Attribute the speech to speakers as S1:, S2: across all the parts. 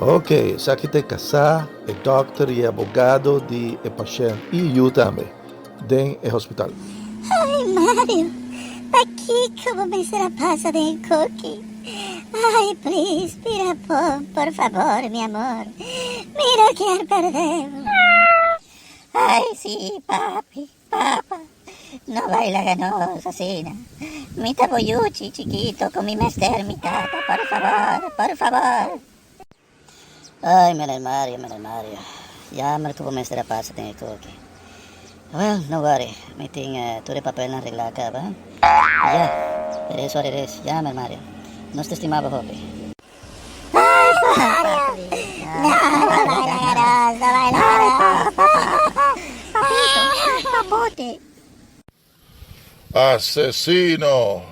S1: Ok, sa que te casar, é doctor e advogado de paciente e eu também, dentro do hospital.
S2: Ay, Mario, aquí como me será pasa de cookie. Ay, please, mira, por favor, mi amor. Mira que perdemos. Ay, sí, papi, papá. No baila ganosa, Sina. Mi taboyuchi chiquito con mi mister, mi tata, por favor, por favor.
S3: Ay, Mario. Ya me tuvo me será pasa tengo cookie. Well, no worry. Meeting todo el papel na regla ka ba? Ya. It is what it is. Ya, Mario. No te estimaba, Hopi.
S2: No, no baila ganosa, baila ganosa. Papito, papote.
S4: Asesino,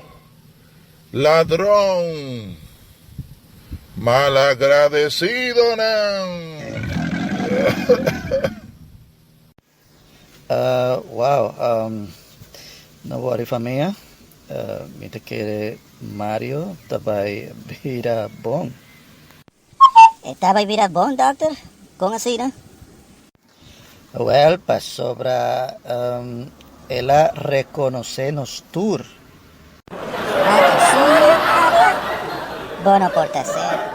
S4: ladrón, malagradecido, nan.
S3: Wow. No worry familia. Me te quiere Mario tabay bira bom.
S2: Estaba vivir bom, doctor? Con así, ¿no?
S3: Well, pas sobra ela reconocenos tour.
S2: Ah, que sí. Bueno, por tercero.